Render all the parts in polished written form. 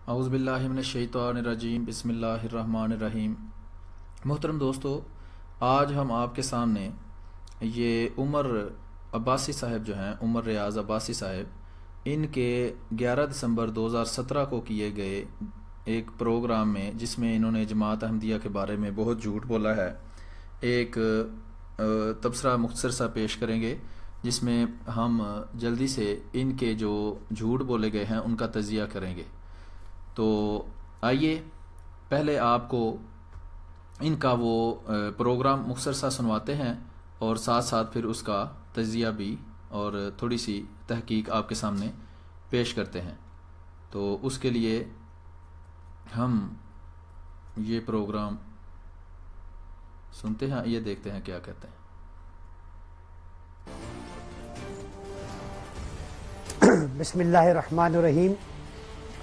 اعوذ باللہ من الشیطان الرجیم، بسم اللہ الرحمن الرحیم۔ محترم دوستو، آج ہم آپ کے سامنے یہ عمر عباسی صاحب جو ہیں، عمر ریاض عباسی صاحب، ان کے 11 دسمبر 2017 کو کیے گئے ایک پروگرام میں، جس میں انہوں نے جماعت احمدیہ کے بارے میں بہت جھوٹ بولا ہے، ایک تبصرہ مختصر سا پیش کریں گے، جس میں ہم جلدی سے ان کے جو جھوٹ بولے گئے ہیں ان کا تجزیہ کریں گے۔ تو آئیے پہلے آپ کو ان کا وہ پروگرام مختصر سا سنواتے ہیں، اور ساتھ ساتھ پھر اس کا تجزیہ بھی اور تھوڑی سی تحقیق آپ کے سامنے پیش کرتے ہیں۔ تو اس کے لیے ہم یہ پروگرام سنتے ہیں، یہ دیکھتے ہیں کیا کہتے ہیں۔ بسم اللہ الرحمن الرحیم۔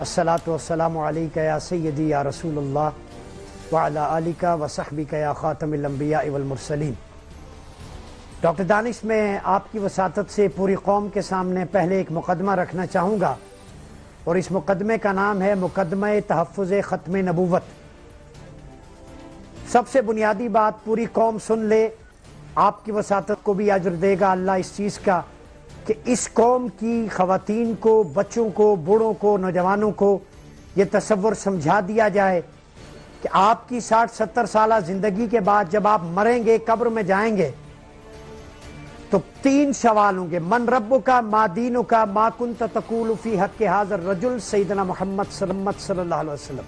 الصلاۃ والسلام علیک یا سیدی یا رسول اللہ وعلی آلک وصحبک یا خاتم الانبیاء والمرسلین۔ ڈاکٹر دانش، میں آپ کی وساطت سے پوری قوم کے سامنے پہلے ایک مقدمہ رکھنا چاہوں گا، اور اس مقدمے کا نام ہے مقدمہ تحفظ ختم نبوت۔ سب سے بنیادی بات پوری قوم سن لے، آپ کی وساطت کو بھی اجر دے گا اللہ اس چیز کا کہ اس قوم کی خواتین کو، بچوں کو، بوڑھوں کو، نوجوانوں کو یہ تصور سمجھا دیا جائے کہ آپ کی 60-70 سالہ زندگی کے بعد جب آپ مریں گے، قبر میں جائیں گے، تو 3 سوال ہوں گے: من ربک، ما دینک، ما کنت تقول فی حق ھذا الرجل سیدنا محمد صلی اللہ علیہ وسلم۔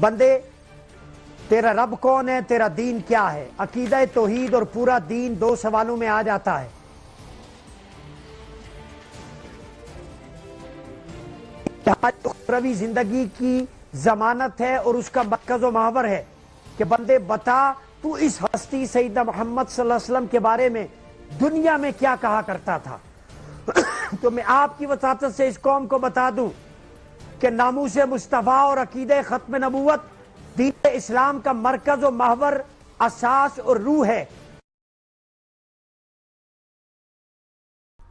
بندے، تیرا رب کون ہے، تیرا دین کیا ہے؟ عقیدہ توحید اور پورا دین 2 سوالوں میں آ جاتا ہے۔ اخروی زندگی کی ضمانت ہے اور اس کا مرکز و محور ہے کہ بندے بتا، تو اس ہستی سیدنا محمد صلی اللہ علیہ وسلم کے بارے میں دنیا میں کیا کہا کرتا تھا؟ تو میں آپ کی وساطت سے اس قوم کو بتا دوں کہ ناموس مصطفیٰ اور عقیدہ ختم نبوت دین اسلام کا مرکز و محور، اساس اور روح ہے۔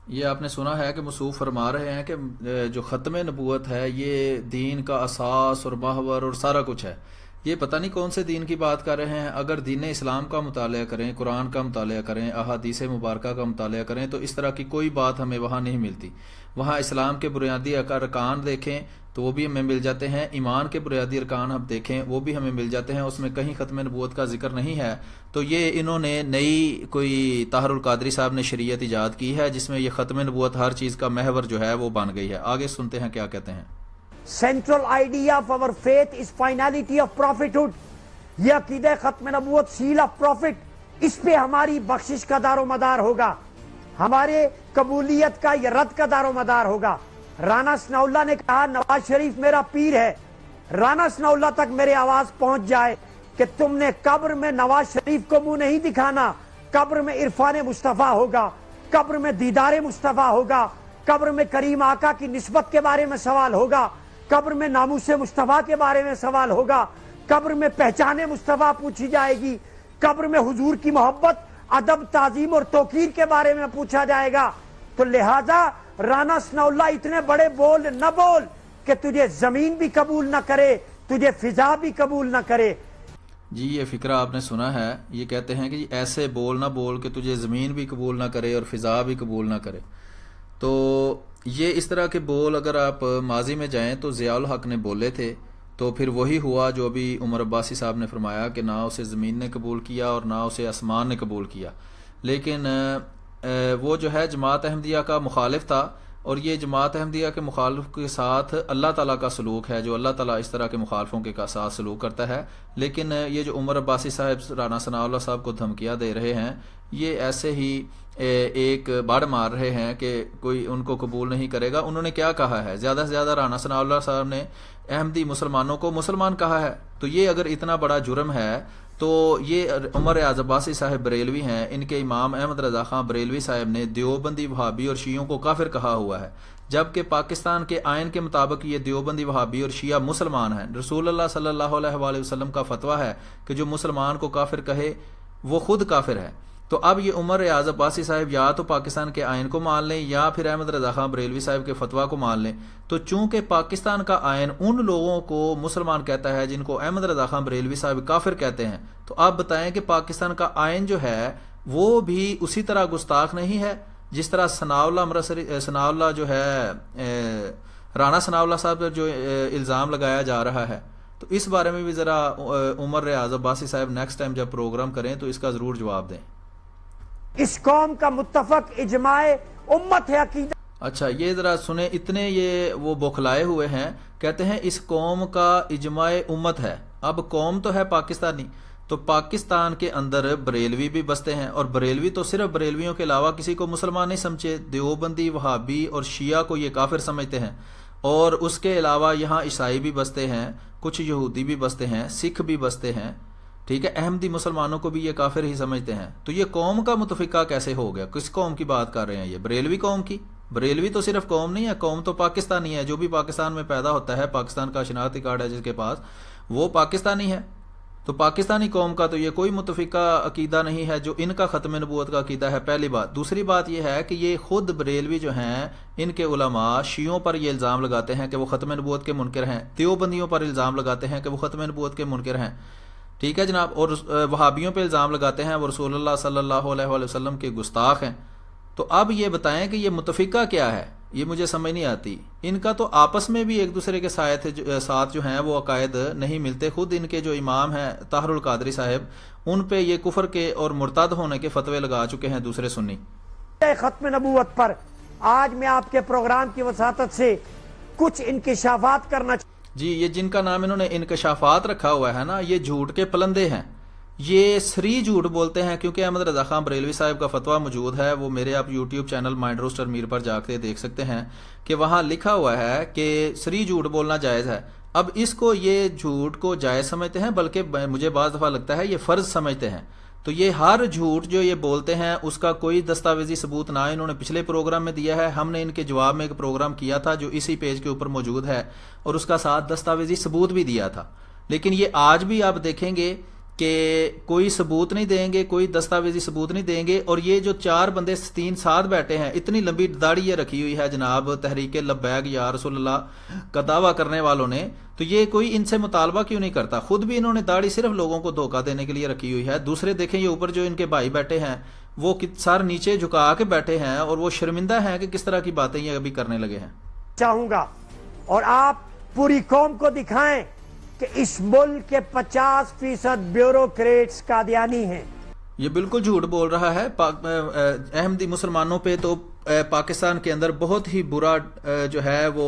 یہ آپ نے سنا ہے کہ موصوف فرما رہے ہیں کہ جو ختم نبوت ہے یہ دین کا اساس اور محور اور سارا کچھ ہے۔ یہ پتہ نہیں کون سے دین کی بات کر رہے ہیں۔ اگر دین اسلام کا مطالعہ کریں، قرآن کا مطالعہ کریں، احادیث مبارکہ کا مطالعہ کریں، تو اس طرح کی کوئی بات ہمیں وہاں نہیں ملتی۔ وہاں اسلام کے بنیادی ارکان دیکھیں تو وہ بھی ہمیں مل جاتے ہیں، ایمان کے بنیادی ارکان ہم دیکھیں وہ بھی ہمیں مل جاتے ہیں، اس میں کہیں ختم نبوت کا ذکر نہیں ہے۔ تو یہ انہوں نے نئی کوئی طاہر القادری صاحب نے شریعت ایجاد کی ہے، جس میں یہ ختم نبوت ہر چیز کا محور جو ہے وہ بن گئی ہے۔ آگے سنتے ہیں کیا کہتے ہیں۔ Central idea of our faith is finality of prophethood۔ یہ عقیدہ ختم نبوت، سیل آف پروفٹ، اس پہ ہماری بخشش کا دار و مدار ہوگا، ہمارے قبولیت کا یہ رد کا دار و مدار ہوگا۔ رانا ثناء اللہ نے کہا نواز شریف میرا پیر ہے، رانا ثناء اللہ تک میرے آواز پہنچ جائے کہ تم نے قبر میں نواز شریف کو منہ نہیں دکھانا، قبر میں عرفان مصطفیٰ ہوگا، قبر میں دیدار مصطفیٰ ہوگا، قبر میں کریم آقا کی نسبت کے بارے میں سوال ہوگا، قبر میں ناموس مصطفیٰ کے بارے میں سوال ہوگا، قبر میں پہچان مصطفیٰ پوچھی جائے گی، قبر میں حضور کی محبت، ادب، تعظیم اور توقیر کے بارے میں پوچھا جائے گا۔ تو لہٰذا رانا ثناء اللہ اتنے بڑے بول نہ بول کہ تجھے زمین بھی قبول نہ کرے، تجھے فضا بھی قبول نہ کرے۔ جی یہ فقرہ آپ نے سنا ہے، یہ کہتے ہیں کہ ایسے بول نہ بول کہ تجھے زمین بھی قبول نہ کرے اور فضا بھی قبول نہ کرے۔ تو یہ اس طرح کے بول اگر آپ ماضی میں جائیں تو ضیاء الحق نے بولے تھے، تو پھر وہی ہوا جو ابھی عمر عباسی صاحب نے فرمایا کہ نہ اسے زمین نے قبول کیا اور نہ اسے آسمان نے قبول کیا۔ لیکن وہ جو ہے جماعت احمدیہ کا مخالف تھا، اور یہ جماعت احمدیہ کے مخالف کے ساتھ اللہ تعالیٰ کا سلوک ہے، جو اللہ تعالیٰ اس طرح کے مخالفوں کے ساتھ سلوک کرتا ہے۔ لیکن یہ جو عمر عباسی صاحب رانا ثناء اللہ صاحب کو دھمکیاں دے رہے ہیں، یہ ایسے ہی ایک بڑ مار رہے ہیں کہ کوئی ان کو قبول نہیں کرے گا۔ انہوں نے کیا کہا ہے؟ زیادہ سے زیادہ رانا ثناء اللہ صاحب نے احمدی مسلمانوں کو مسلمان کہا ہے۔ تو یہ اگر اتنا بڑا جرم ہے تو یہ عمر ریاض عباسی صاحب بریلوی ہیں، ان کے امام احمد رضا خان بریلوی صاحب نے دیوبندی وہابی اور شیعوں کو کافر کہا ہوا ہے، جبکہ پاکستان کے آئین کے مطابق یہ دیوبندی وہابی اور شیعہ مسلمان ہیں۔ رسول اللہ صلی اللہ علیہ وآلہ وسلم کا فتویٰ ہے کہ جو مسلمان کو کافر کہے وہ خود کافر ہے۔ تو اب یہ عمر ریاض عباسی صاحب یا تو پاکستان کے آئین کو مان لیں یا پھر احمد رضا خان بریلوی صاحب کے فتویٰ کو مان لیں. تو چونکہ پاکستان کا آئین ان لوگوں کو مسلمان کہتا ہے جن کو احمد رضا خان بریلوی صاحب کافر کہتے ہیں، تو آپ بتائیں کہ پاکستان کا آئین جو ہے وہ بھی اسی طرح گستاخ نہیں ہے جس طرح ثناء اللہ جو ہے رانا ثناء اللہ صاحب پر جو الزام لگایا جا رہا ہے. تو اس بارے میں بھی ذرا عمر ریاض عباسی صاحب نیکسٹ ٹائم جب پروگرام کریں تو اس کا ضرور جواب دیں. اس قوم کا متفق اجماع امت ہے عقیدہ. اچھا یہ ذرا سنیں، اتنے یہ وہ بوکھلائے ہوئے ہیں، کہتے ہیں اس قوم کا اجماع امت ہے. اب قوم تو ہے پاکستانی، تو پاکستان کے اندر بریلوی بھی بستے ہیں، اور بریلوی تو صرف بریلویوں کے علاوہ کسی کو مسلمان نہیں سمجھے، دیوبندی، وہابی اور شیعہ کو یہ کافر سمجھتے ہیں. اور اس کے علاوہ یہاں عیسائی بھی بستے ہیں، کچھ یہودی بھی بستے ہیں، سکھ بھی بستے ہیں، ٹھیک ہے، احمدی مسلمانوں کو بھی یہ کافر ہی سمجھتے ہیں. تو یہ قوم کا متفقہ کیسے ہو گیا؟ کس قوم کی بات کر رہے ہیں یہ؟ بریلوی قوم کی. بریلوی تو صرف قوم نہیں ہے، قوم تو پاکستانی ہے. جو بھی پاکستان میں پیدا ہوتا ہے، پاکستان کا شناختی کارڈ ہے جس کے پاس، وہ پاکستانی ہے. تو پاکستانی قوم کا تو یہ کوئی متفقہ عقیدہ نہیں ہے جو ان کا ختم نبوت کا عقیدہ ہے، پہلی بات. دوسری بات یہ ہے کہ یہ خود بریلوی جو ہیں، ان کے علماء شیعوں پر یہ الزام لگاتے ہیں کہ وہ ختم نبوت کے منکر ہیں، دیوبندیوں پر الزام لگاتے ہیں کہ وہ ختم نبوت کے منکر ہیں، ٹھیک ہے جناب، اور وہابیوں پہ الزام لگاتے ہیں وہ رسول اللہ صلی اللہ علیہ وآلہ وسلم کے گستاخ ہیں. تو اب یہ بتائیں کہ یہ متفقہ کیا ہے؟ یہ مجھے سمجھ نہیں آتی. ان کا تو آپس میں بھی ایک دوسرے کے ساتھ جو ہیں وہ عقائد نہیں ملتے. خود ان کے جو امام ہیں طاہر القادری صاحب، ان پہ یہ کفر کے اور مرتد ہونے کے فتوے لگا چکے ہیں دوسرے سنی. ختم نبوت پر آج میں آپ کے پروگرام کی وساطت سے کچھ انکشافات کرنا جی، یہ جن کا نام انہوں نے انکشافات رکھا ہوا ہے نا، یہ جھوٹ کے پلندے ہیں. یہ سری جھوٹ بولتے ہیں، کیونکہ احمد رضا خان بریلوی صاحب کا فتویٰ موجود ہے، وہ میرے آپ یوٹیوب چینل مائنڈ روسٹر میر پر جا کے دیکھ سکتے ہیں کہ وہاں لکھا ہوا ہے کہ سری جھوٹ بولنا جائز ہے. اب اس کو یہ جھوٹ کو جائز سمجھتے ہیں، بلکہ مجھے بعض دفعہ لگتا ہے یہ فرض سمجھتے ہیں. تو یہ ہر جھوٹ جو یہ بولتے ہیں اس کا کوئی دستاویزی ثبوت نہ انہوں نے پچھلے پروگرام میں دیا ہے. ہم نے ان کے جواب میں ایک پروگرام کیا تھا جو اسی پیج کے اوپر موجود ہے، اور اس کا ساتھ دستاویزی ثبوت بھی دیا تھا. لیکن یہ آج بھی آپ دیکھیں گے کہ کوئی ثبوت نہیں دیں گے، کوئی دستاویزی ثبوت نہیں دیں گے. اور یہ جو 4 بندے 3 ساتھ بیٹھے ہیں، اتنی لمبی داڑھی یہ رکھی ہوئی ہے جناب تحریک لبیک یا رسول اللہ کا دعویٰ کرنے والوں نے، تو یہ کوئی ان سے مطالبہ کیوں نہیں کرتا؟ خود بھی انہوں نے داڑھی صرف لوگوں کو دھوکہ دینے کے لیے رکھی ہوئی ہے. دوسرے دیکھیں یہ اوپر جو ان کے بھائی بیٹھے ہیں وہ سر نیچے جھکا کے بیٹھے ہیں، اور وہ شرمندہ ہیں کہ کس طرح کی باتیں یہ ابھی کرنے لگے ہیں. چاہوں گا اور آپ پوری قوم کو دکھائیں کہ اس ملک کے 50% بیوروکریٹس قادیانی ہیں. یہ بالکل جھوٹ بول رہا ہے. احمدی مسلمانوں پہ تو پاکستان کے اندر بہت ہی برا جو ہے وہ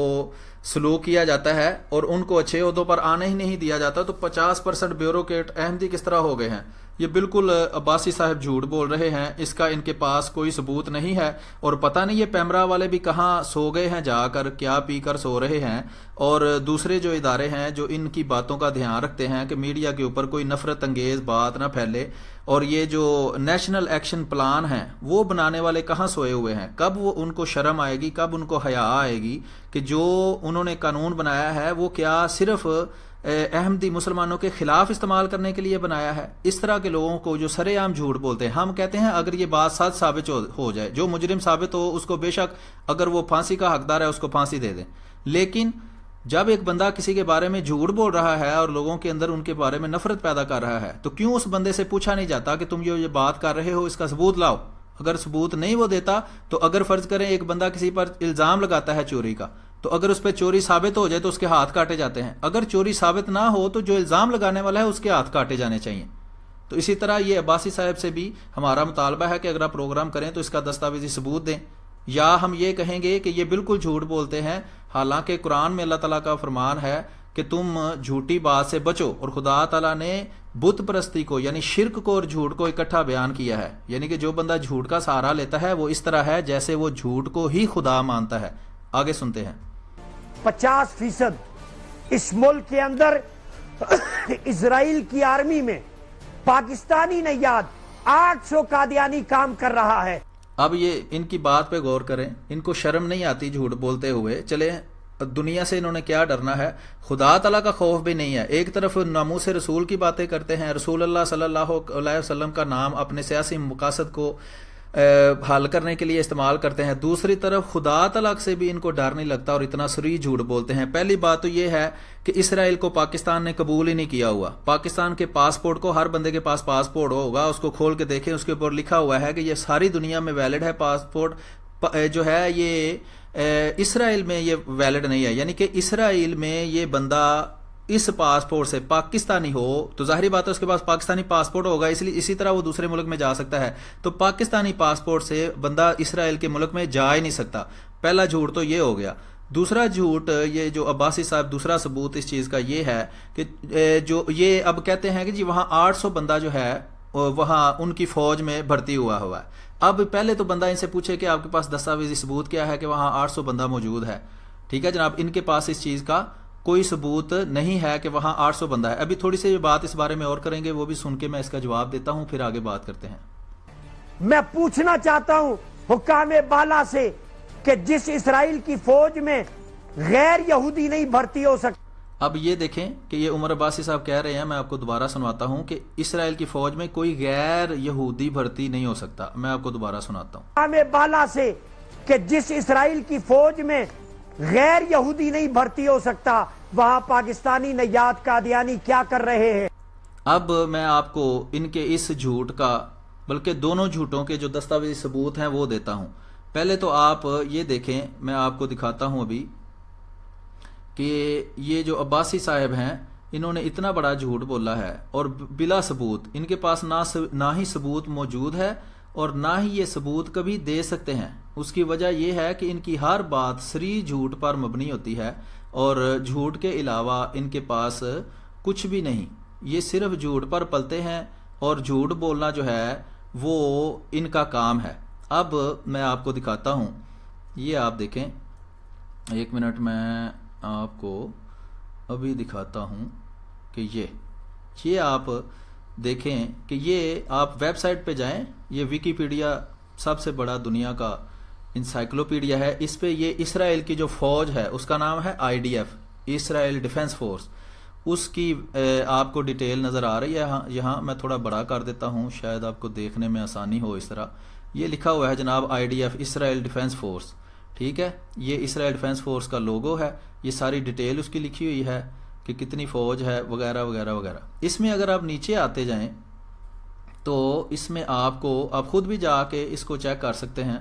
سلوک کیا جاتا ہے، اور ان کو اچھے عہدوں پر آنے ہی نہیں دیا جاتا. تو 50% بیوروکریٹ احمدی کس طرح ہو گئے ہیں؟ یہ بالکل عباسی صاحب جھوٹ بول رہے ہیں. اس کا ان کے پاس کوئی ثبوت نہیں ہے، اور پتہ نہیں یہ پیمرا والے بھی کہاں سو گئے ہیں جا کر، کیا پی کر سو رہے ہیں. اور دوسرے جو ادارے ہیں جو ان کی باتوں کا دھیان رکھتے ہیں کہ میڈیا کے اوپر کوئی نفرت انگیز بات نہ پھیلے، اور یہ جو نیشنل ایکشن پلان ہیں وہ بنانے والے کہاں سوئے ہوئے ہیں؟ کب وہ ان کو شرم آئے گی، کب ان کو حیا آئے گی کہ جو انہوں نے قانون بنایا ہے وہ کیا صرف احمدی مسلمانوں کے خلاف استعمال کرنے کے لیے بنایا ہے؟ اس طرح کے لوگوں کو جو سرے عام جھوٹ بولتے ہیں، ہم کہتے ہیں اگر یہ بات سچ ثابت ہو جائے، جو مجرم ثابت ہو اس کو بے شک اگر وہ پھانسی کا حقدار ہے اس کو پھانسی دے دیں. لیکن جب ایک بندہ کسی کے بارے میں جھوٹ بول رہا ہے اور لوگوں کے اندر ان کے بارے میں نفرت پیدا کر رہا ہے، تو کیوں اس بندے سے پوچھا نہیں جاتا کہ تم یہ بات کر رہے ہو اس کا ثبوت لاؤ؟ اگر ثبوت نہیں وہ دیتا تو اگر فرض کریں ایک بندہ کسی پر الزام لگاتا ہے چوری کا، تو اگر اس پہ چوری ثابت ہو جائے تو اس کے ہاتھ کاٹے جاتے ہیں. اگر چوری ثابت نہ ہو تو جو الزام لگانے والا ہے اس کے ہاتھ کاٹے جانے چاہیے. تو اسی طرح یہ عباسی صاحب سے بھی ہمارا مطالبہ ہے کہ اگر آپ پروگرام کریں تو اس کا دستاویزی ثبوت دیں، یا ہم یہ کہیں گے کہ یہ بالکل جھوٹ بولتے ہیں. حالانکہ قرآن میں اللہ تعالیٰ کا فرمان ہے کہ تم جھوٹی بات سے بچو، اور خدا تعالیٰ نے بت پرستی کو یعنی شرک کو اور جھوٹ کو اکٹھا بیان کیا ہے. یعنی کہ جو بندہ جھوٹ کا سہارا لیتا ہے وہ اس طرح ہے جیسے وہ جھوٹ کو ہی خدا مانتا ہے. آگے سنتے ہیں. 50% اس ملک کے اندر اسرائیل کی آرمی میں پاکستانی نیاد 800 قادیانی کام کر رہا ہے. اب یہ ان کی بات پہ غور کریں، ان کو شرم نہیں آتی جھوٹ بولتے ہوئے. چلے دنیا سے انہوں نے کیا ڈرنا ہے؟ خدا تعالیٰ کا خوف بھی نہیں ہے. ایک طرف ناموس رسول کی باتیں کرتے ہیں، رسول اللہ صلی اللہ علیہ وسلم کا نام اپنے سیاسی مقاصد کو حل کرنے کے لیے استعمال کرتے ہیں، دوسری طرف خدا تعالیٰ سے بھی ان کو ڈر نہیں لگتا اور اتنا صریح جھوٹ بولتے ہیں. پہلی بات تو یہ ہے کہ اسرائیل کو پاکستان نے قبول ہی نہیں کیا ہوا. پاکستان کے پاسپورٹ کو، ہر بندے کے پاس پاسپورٹ ہوگا، اس کو کھول کے دیکھیں، اس کے اوپر لکھا ہوا ہے کہ یہ ساری دنیا میں ویلڈ ہے. پاسپورٹ جو ہے یہ اسرائیل میں یہ ویلڈ نہیں ہے، یعنی کہ اسرائیل میں یہ بندہ اس پاسپورٹ سے پاکستانی ہو تو ظاہری بات ہے اس کے پاس پاکستانی پاسپورٹ ہوگا، اس لیے اسی طرح وہ دوسرے ملک میں جا سکتا ہے. تو پاکستانی پاسپورٹ سے بندہ اسرائیل کے ملک میں جا ہی نہیں سکتا. پہلا جھوٹ تو یہ ہو گیا. دوسرا جھوٹ یہ جو عباسی صاحب دوسرا ثبوت اس چیز کا یہ ہے کہ جو یہ اب کہتے ہیں کہ جی وہاں 800 بندہ جو ہے وہاں ان کی فوج میں بھرتی ہوا ہے. اب پہلے تو بندہ ان سے پوچھے کہ آپ کے پاس دستاویزی ثبوت کیا ہے کہ وہاں 800 بندہ موجود ہے. ٹھیک ہے جناب، ان کے پاس اس چیز کا کوئی ثبوت نہیں ہے کہ وہاں 800 بندہ ہے. ابھی تھوڑی سی بات اس بارے میں اور کریں گے، وہ بھی سن کے میں اس کا جواب دیتا ہوں، پھر آگے بات کرتے ہیں. میں پوچھنا چاہتا ہوں حکام بالا سے کہ جس اسرائیل کی فوج میں غیر یہودی نہیں بھرتی ہو سکتے. اب یہ دیکھیں کہ یہ عمر عباسی صاحب کہہ رہے ہیں، میں آپ کو دوبارہ سنواتا ہوں کہ اسرائیل کی فوج میں کوئی غیر یہودی بھرتی نہیں ہو سکتا. میں آپ کو دوبارہ سناتا ہوں. حکام بالا سے کہ جس اسرائیل کی فوج میں غیر یہودی نہیں بھرتی ہو سکتا، وہاں پاکستانی نیاد قادیانی کیا کر رہے ہیں؟ اب میں آپ کو ان کے اس جھوٹ کا، بلکہ دونوں جھوٹوں کے جو دستاویزی ثبوت ہیں وہ دیتا ہوں. پہلے تو آپ یہ دیکھیں، میں آپ کو دکھاتا ہوں ابھی کہ یہ جو عباسی صاحب ہیں انہوں نے اتنا بڑا جھوٹ بولا ہے اور بلا ثبوت. ان کے پاس نہ ہی ثبوت موجود ہے اور نہ ہی یہ ثبوت کبھی دے سکتے ہیں. اس کی وجہ یہ ہے کہ ان کی ہر بات صریح جھوٹ پر مبنی ہوتی ہے اور جھوٹ کے علاوہ ان کے پاس کچھ بھی نہیں. یہ صرف جھوٹ پر پلتے ہیں اور جھوٹ بولنا جو ہے وہ ان کا کام ہے. اب میں آپ کو دکھاتا ہوں، یہ آپ دیکھیں، ایک منٹ میں آپ کو ابھی دکھاتا ہوں کہ یہ آپ دیکھیں کہ یہ آپ ویب سائٹ پہ جائیں، یہ ویکیپیڈیا سب سے بڑا دنیا کا انسائکلوپیڈیا ہے. اس پہ یہ اسرائیل کی جو فوج ہے اس کا نام ہے IDF، اسرائیل ڈیفنس فورس. اس کی آپ کو ڈیٹیل نظر آ رہی ہے یہاں میں تھوڑا بڑا کر دیتا ہوں شاید آپ کو دیکھنے میں آسانی ہو. اس طرح یہ لکھا ہوا ہے جناب IDF، اسرائیل ڈیفنس فورس. ٹھیک ہے، یہ اسرائیل ڈیفنس فورس کا لوگو ہے. یہ ساری ڈیٹیل اس کی لکھی ہوئی ہے کہ کتنی فوج ہے وغیرہ وغیرہ وغیرہ. اس میں اگر آپ نیچے آتے جائیں تو اس میں آپ خود بھی جا کے اس کو چیک کر سکتے ہیں.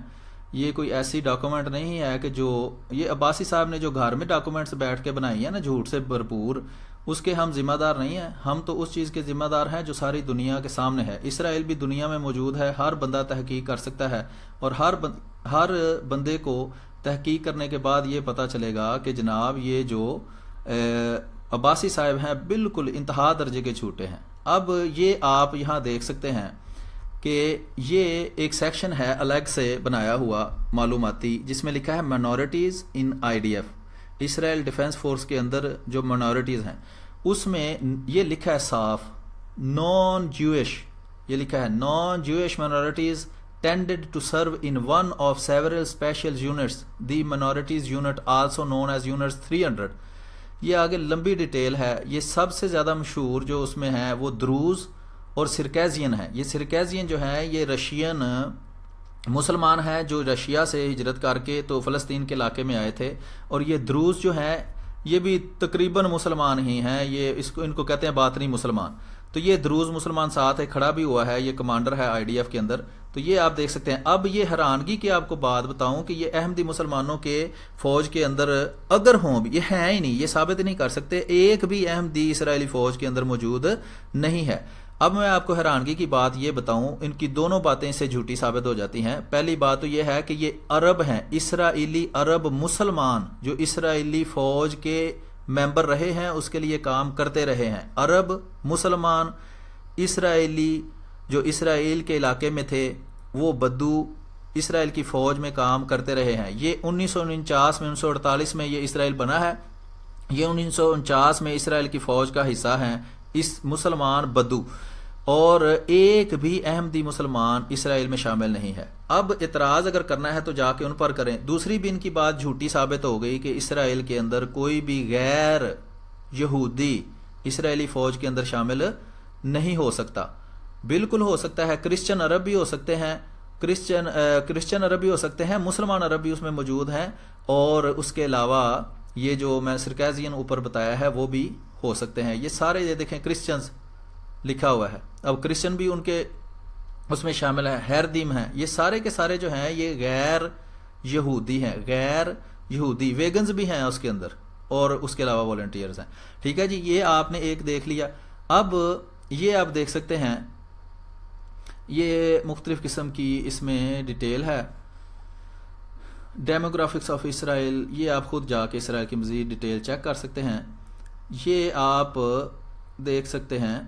یہ کوئی ایسی ڈاکومنٹ نہیں ہے کہ جو یہ عباسی صاحب نے جو گھر میں ڈاکومنٹس بیٹھ کے بنائی ہیں نا جھوٹ سے بھرپور، اس کے ہم ذمہ دار نہیں ہیں. ہم تو اس چیز کے ذمہ دار ہیں جو ساری دنیا کے سامنے ہے. اسرائیل بھی دنیا میں موجود ہے، ہر بندہ تحقیق کر سکتا ہے اور ہر بندے کو تحقیق کرنے کے بعد یہ پتہ چلے گا کہ جناب یہ جو عباسی صاحب ہیں بالکل انتہا درجے کے جھوٹے ہیں. اب یہ آپ یہاں دیکھ سکتے ہیں کہ یہ ایک سیکشن ہے الگ سے بنایا ہوا معلوماتی جس میں لکھا ہے مائنورٹیز ان IDF، اسرائیل ڈیفنس فورس کے اندر جو مائنورٹیز ہیں اس میں یہ لکھا ہے صاف نان جویش، یہ لکھا ہے non Jewish minorities tended to serve in one of several special units, the minorities unit also known as units 300. یہ آگے لمبی ڈیٹیل ہے. یہ سب سے زیادہ مشہور جو اس میں ہے وہ دروز اور سرکیزین ہے. یہ سرکیزین جو ہیں یہ رشین مسلمان ہیں جو رشیا سے ہجرت کر کے تو فلسطین کے علاقے میں آئے تھے، اور یہ دروز جو ہیں یہ بھی تقریباً مسلمان ہی ہیں. یہ ان کو کہتے ہیں باطنی مسلمان. تو یہ دروز مسلمان ساتھ ہے، کھڑا بھی ہوا ہے، یہ کمانڈر ہے IDF کے اندر. تو یہ آپ دیکھ سکتے ہیں. اب یہ حیرانگی کی آپ کو بات بتاؤں کہ یہ احمدی مسلمانوں کے فوج کے اندر اگر ہوں بھی، یہ ہیں ہی نہیں، یہ ثابت نہیں کر سکتے، ایک بھی احمدی اسرائیلی فوج کے اندر موجود نہیں ہے. اب میں آپ کو حیرانگی کی بات یہ بتاؤں، ان کی دونوں باتیں اس سے جھوٹی ثابت ہو جاتی ہیں. پہلی بات تو یہ ہے کہ یہ عرب ہیں، اسرائیلی عرب مسلمان جو اسرائیلی فوج کے ممبر رہے ہیں، اس کے لیے کام کرتے رہے ہیں. عرب مسلمان اسرائیلی جو اسرائیل کے علاقے میں تھے وہ بدو اسرائیل کی فوج میں کام کرتے رہے ہیں. یہ 1949 میں 1948 میں یہ اسرائیل بنا ہے، یہ 1949 میں اسرائیل کی فوج کا حصہ ہیں اس مسلمان بدو. اور ایک بھی احمدی مسلمان اسرائیل میں شامل نہیں ہے۔ اب اعتراض اگر کرنا ہے تو جا کے ان پر کریں۔ دوسری بھی ان کی بات جھوٹی ثابت ہو گئی کہ اسرائیل کے اندر کوئی بھی غیر یہودی اسرائیلی فوج کے اندر شامل نہیں ہو سکتا۔ بالکل ہو سکتا ہے، کرسچن عرب بھی ہو سکتے ہیں، کرسچن عرب بھی ہو سکتے ہیں، مسلمان عرب بھی اس میں موجود ہیں، اور اس کے علاوہ یہ جو میں سرکیزین اوپر بتایا ہے وہ بھی ہو سکتے ہیں۔ یہ سارے یہ دیکھیں کرسچنز لکھا ہوا ہے، اب کرسچن بھی ان کے اس میں شامل ہے، ہیردیم ہیں، یہ سارے کے سارے جو ہیں یہ غیر یہودی ہیں، غیر یہودی، ویگنز بھی ہیں اس کے اندر، اور اس کے علاوہ والنٹیئرز ہیں۔ ٹھیک ہے جی، یہ آپ نے ایک دیکھ لیا۔ اب یہ آپ دیکھ سکتے ہیں، یہ مختلف قسم کی اس میں ڈیٹیل ہے، ڈیموگرافکس آف اسرائیل، یہ آپ خود جا کے اسرائیل کی مزید ڈیٹیل چیک کر سکتے ہیں۔ یہ آپ دیکھ سکتے ہیں،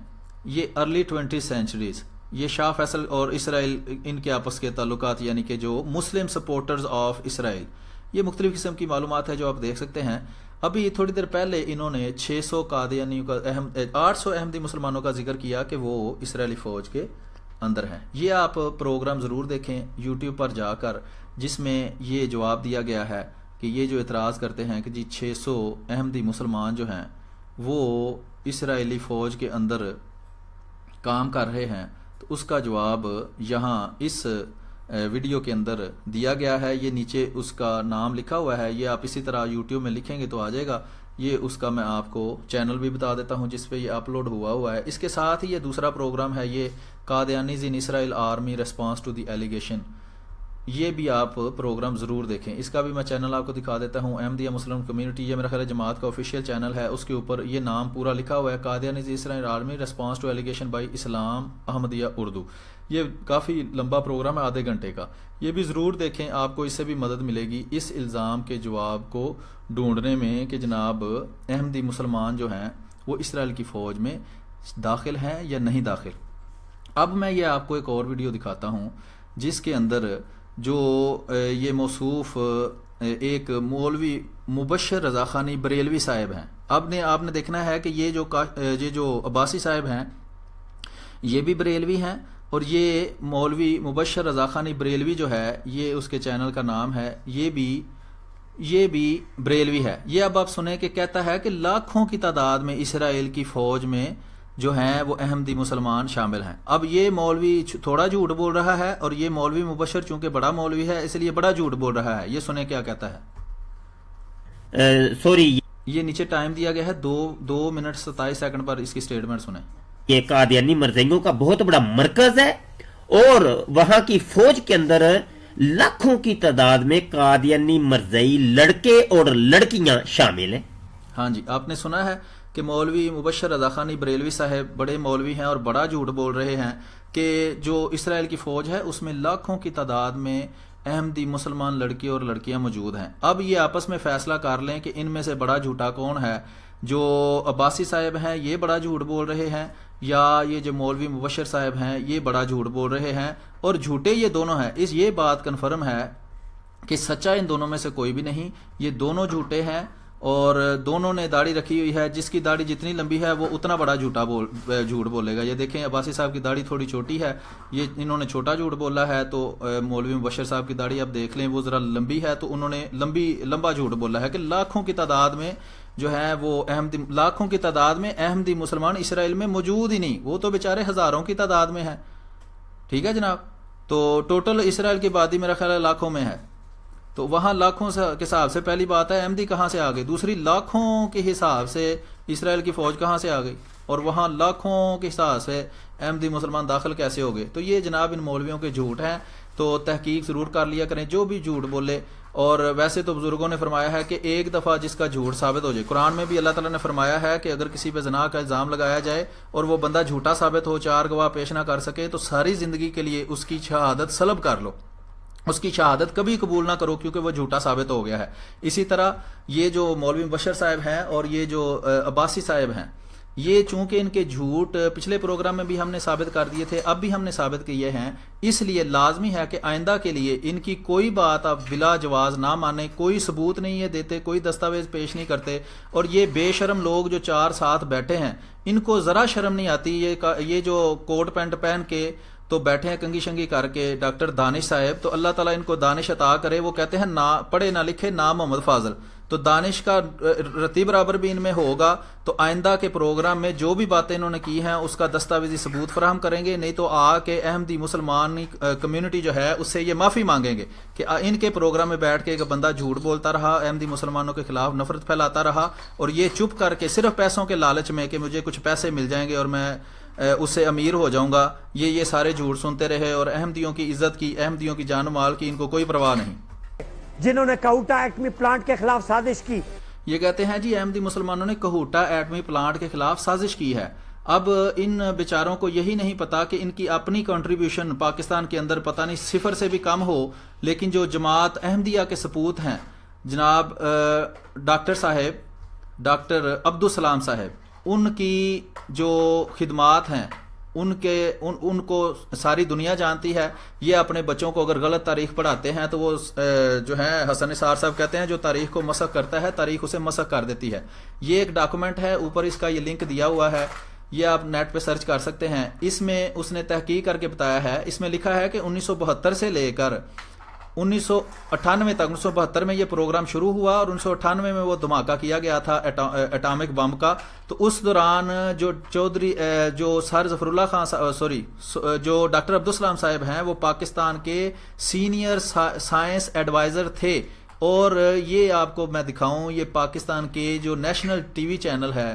یہ ارلی 20 سینچریز، یہ شاہ فیصل اور اسرائیل ان کے آپس کے تعلقات، یعنی کہ جو مسلم سپورٹرز آف اسرائیل، یہ مختلف قسم کی معلومات ہے جو آپ دیکھ سکتے ہیں۔ ابھی تھوڑی دیر پہلے انہوں نے 600 قادیانیوں کا 800 احمدی مسلمانوں کا ذکر کیا کہ وہ اسرائیلی فوج کے اندر ہیں۔ یہ آپ پروگرام ضرور دیکھیں یوٹیوب پر جا کر، جس میں یہ جواب دیا گیا ہے کہ یہ جو اعتراض کرتے ہیں کہ جی 600 احمدی مسلمان جو ہیں وہ اسرائیلی فوج کے اندر کام کر رہے ہیں، تو اس کا جواب یہاں اس ویڈیو کے اندر دیا گیا ہے۔ یہ نیچے اس کا نام لکھا ہوا ہے، یہ آپ اسی طرح یوٹیوب میں لکھیں گے تو آ جائے گا۔ یہ اس کا میں آپ کو چینل بھی بتا دیتا ہوں جس پہ یہ اپلوڈ ہوا ہے۔ اس کے ساتھ ہی یہ دوسرا پروگرام ہے، یہ Qadianis in Israel army response to the allegation, یہ بھی آپ پروگرام ضرور دیکھیں۔ اس کا بھی میں چینل آپ کو دکھا دیتا ہوں، احمدیہ مسلم کمیونٹی، یہ میرا خیال ہے جماعت کا آفیشیل چینل ہے، اس کے اوپر یہ نام پورا لکھا ہوا ہے، Qadianis Israel army response to allegation by Islam Ahmadiyya Urdu. یہ کافی لمبا پروگرام ہے، آدھے گھنٹے کا، یہ بھی ضرور دیکھیں، آپ کو اس سے بھی مدد ملے گی اس الزام کے جواب کو ڈھونڈنے میں کہ جناب احمدی مسلمان جو ہیں وہ اسرائیل کی فوج میں داخل ہیں یا نہیں داخل۔ اب میں یہ آپ کو ایک اور ویڈیو دکھاتا ہوں جس کے اندر جو یہ موصوف ایک مولوی مبشر رضا خانی بریلوی صاحب ہیں۔ اب آپ نے دیکھنا ہے کہ یہ جو عباسی صاحب ہیں یہ بھی بریلوی ہیں، اور یہ مولوی مبشر رضا خانی بریلوی جو ہے، یہ اس کے چینل کا نام ہے، یہ بھی بریلوی ہے۔ یہ اب آپ سنیں کہ کہتا ہے کہ لاکھوں کی تعداد میں اسرائیل کی فوج میں جو ہیں وہ احمدی مسلمان شامل ہیں۔ اب یہ مولوی تھوڑا جھوٹ بول رہا ہے، اور یہ مولوی مبشر چونکہ بڑا مولوی ہے اس لیے بڑا جھوٹ بول رہا ہے۔ یہ سنیں کیا کہتا ہے۔ سوری، یہ نیچے ٹائم دیا گیا ہے 2 منٹ 27 سیکنڈ پر، اس کی سٹیٹمنٹ سنیں۔ یہ قادیانی مرزائیوں کا بہت بڑا مرکز ہے، اور وہاں کی فوج کے اندر لاکھوں کی تعداد میں قادیانی مرزائی لڑکے اور لڑکیاں شامل ہیں۔ ہاں جی، آپ نے سنا ہے کہ مولوی مبشر رضا خانی بریلوی صاحب بڑے مولوی ہیں اور بڑا جھوٹ بول رہے ہیں کہ جو اسرائیل کی فوج ہے اس میں لاکھوں کی تعداد میں احمدی مسلمان لڑکے اور لڑکیاں موجود ہیں۔ اب یہ آپس میں فیصلہ کر لیں کہ ان میں سے بڑا جھوٹا کون ہے، جو عباسی صاحب ہیں یہ بڑا جھوٹ بول رہے ہیں، یا یہ جو مولوی مبشر صاحب ہیں یہ بڑا جھوٹ بول رہے ہیں، اور جھوٹے یہ دونوں ہیں۔ یہ بات کنفرم ہے کہ سچا ان دونوں میں سے کوئی بھی نہیں، یہ دونوں جھوٹے ہیں، اور دونوں نے داڑھی رکھی ہوئی ہے، جس کی داڑھی جتنی لمبی ہے وہ اتنا بڑا جھوٹ بولے گا۔ یہ دیکھیں عباسی صاحب کی داڑھی تھوڑی چھوٹی ہے، یہ انہوں نے چھوٹا جھوٹ بولا ہے، تو مولوی مبشر صاحب کی داڑھی آپ دیکھ لیں وہ ذرا لمبی ہے، تو انہوں نے لمبا جھوٹ بولا ہے کہ لاکھوں کی تعداد میں جو ہے وہ لاکھوں کی تعداد میں احمدی مسلمان اسرائیل میں موجود ہی نہیں، وہ تو بیچارے ہزاروں کی تعداد میں ہیں۔ ٹھیک ہے جناب، تو ٹوٹل اسرائیل کی آبادی میرا خیال ہے لاکھوں میں ہے، تو وہاں لاکھوں کے حساب سے پہلی بات ہے احمدی کہاں سے آ گئی، دوسری لاکھوں کے حساب سے اسرائیل کی فوج کہاں سے آ گئی، اور وہاں لاکھوں کے حساب سے احمدی مسلمان داخل کیسے ہو گئے۔ تو یہ جناب ان مولویوں کے جھوٹ ہیں، تو تحقیق ضرور کر لیا کریں جو بھی جھوٹ بولے۔ اور ویسے تو بزرگوں نے فرمایا ہے کہ ایک دفعہ جس کا جھوٹ ثابت ہو جائے، قرآن میں بھی اللہ تعالیٰ نے فرمایا ہے کہ اگر کسی پہ زنا کا الزام لگایا جائے اور وہ بندہ جھوٹا ثابت ہو، 4 گواہ پیش نہ کر سکے، تو ساری زندگی کے لیے اس کی شہادت سلب کر لو، اس کی شہادت کبھی قبول نہ کرو، کیونکہ وہ جھوٹا ثابت ہو گیا ہے۔ اسی طرح یہ جو مولوی مبشر صاحب ہیں اور یہ جو عباسی صاحب ہیں، یہ چونکہ ان کے جھوٹ پچھلے پروگرام میں بھی ہم نے ثابت کر دیے تھے، اب بھی ہم نے ثابت کیے ہیں، اس لیے لازمی ہے کہ آئندہ کے لیے ان کی کوئی بات آپ بلا جواز نہ مانیں، کوئی ثبوت نہیں ہے دیتے، کوئی دستاویز پیش نہیں کرتے. اور یہ بے شرم لوگ جو چار ساتھ بیٹھے ہیں ان کو ذرا شرم نہیں آتی، یہ جو کوٹ پینٹ پہن کے تو بیٹھے ہیں کنگھی شنگھی کر کے ڈاکٹر دانش صاحب، تو اللہ تعالیٰ ان کو دانش عطا کرے. وہ کہتے ہیں نہ پڑھے نہ لکھے نہ محمد فاضل، تو دانش کا رتی برابر بھی ان میں ہوگا. تو آئندہ کے پروگرام میں جو بھی باتیں انہوں نے کی ہیں اس کا دستاویزی ثبوت فراہم کریں گے، نہیں تو آ کے احمدی مسلمان کمیونٹی جو ہے اس سے یہ معافی مانگیں گے کہ ان کے پروگرام میں بیٹھ کے ایک بندہ جھوٹ بولتا رہا، احمدی مسلمانوں کے خلاف نفرت پھیلاتا رہا، اور یہ چپ کر کے صرف پیسوں کے لالچ میں کہ مجھے کچھ پیسے مل جائیں گے اور میں اس سے امیر ہو جاؤں گا، یہ سارے جھوٹ سنتے رہے. اور احمدیوں کی عزت کی، احمدیوں کی جان و مال کی ان کو کوئی پرواہ نہیں. جنہوں نے کہوٹا ایٹمی پلانٹ کے خلاف سازش کی، یہ کہتے ہیں جی احمدی مسلمانوں نے کہوٹا ایٹمی پلانٹ کے خلاف سازش کی ہے. اب ان بیچاروں کو یہی نہیں پتا کہ ان کی اپنی کنٹریبیوشن پاکستان کے اندر پتہ نہیں صفر سے بھی کم ہو، لیکن جو جماعت احمدیہ کے سپوت ہیں جناب ڈاکٹر صاحب، ڈاکٹر عبدالسلام صاحب، ان کی جو خدمات ہیں ان کو ساری دنیا جانتی ہے. یہ اپنے بچوں کو اگر غلط تاریخ پڑھاتے ہیں تو وہ جو ہے حسن نثار صاحب کہتے ہیں جو تاریخ کو مسخ کرتا ہے تاریخ اسے مسخ کر دیتی ہے. یہ ایک ڈاکومنٹ ہے، اوپر اس کا یہ لنک دیا ہوا ہے، یہ آپ نیٹ پہ سرچ کر سکتے ہیں. اس میں اس نے تحقیق کر کے بتایا ہے، اس میں لکھا ہے کہ 1972 سے لے کر 1998 تک، 1972 میں یہ پروگرام شروع ہوا اور 1998 میں وہ دھماکہ کیا گیا تھا ایٹامک بم کا. تو اس دوران جو سر ظفر اللہ خان جو ڈاکٹر عبدالسلام صاحب ہیں وہ پاکستان کے سینئر سائنس ایڈوائزر تھے. اور یہ آپ کو میں دکھاؤں، یہ پاکستان کے جو نیشنل ٹی وی چینل ہے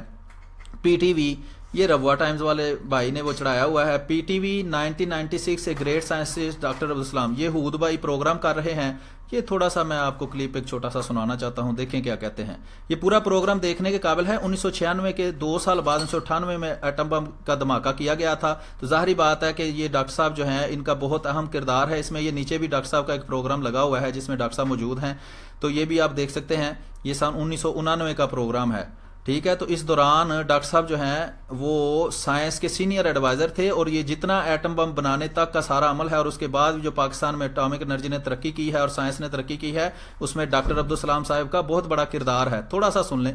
پی ٹی وی، یہ ربوہ ٹائمز والے بھائی نے وہ چڑھایا ہوا ہے، پی ٹی وی 1996 سے گریٹ سائنسسٹ ڈاکٹر عبدالسلام، یہ حود بھائی پروگرام کر رہے ہیں. یہ تھوڑا سا میں آپ کو کلپ ایک چھوٹا سا سنانا چاہتا ہوں، دیکھیں کیا کہتے ہیں. یہ پورا پروگرام دیکھنے کے قابل ہے. 1996 کے 2 سال بعد 1998 میں ایٹم بم کا دھماکہ کیا گیا تھا. تو ظاہری بات ہے کہ یہ ڈاکٹر صاحب جو ہیں ان کا بہت اہم کردار ہے اس میں. یہ نیچے بھی ڈاکٹر صاحب کا ایک پروگرام لگا ہوا ہے جس میں ڈاکٹر صاحب موجود ہیں، تو یہ بھی آپ دیکھ سکتے ہیں. یہ سن 1999 کا پروگرام ہے، ٹھیک ہے. تو اس دوران ڈاکٹر صاحب جو ہیں وہ سائنس کے سینئر ایڈوائزر تھے، اور یہ جتنا ایٹم بم بنانے تک کا سارا عمل ہے اور اس کے بعد جو پاکستان میں اٹامک انرجی نے ترقی کی ہے اور سائنس نے ترقی کی ہے، اس میں ڈاکٹر عبدالسلام صاحب کا بہت بڑا کردار ہے. تھوڑا سا سن لیں.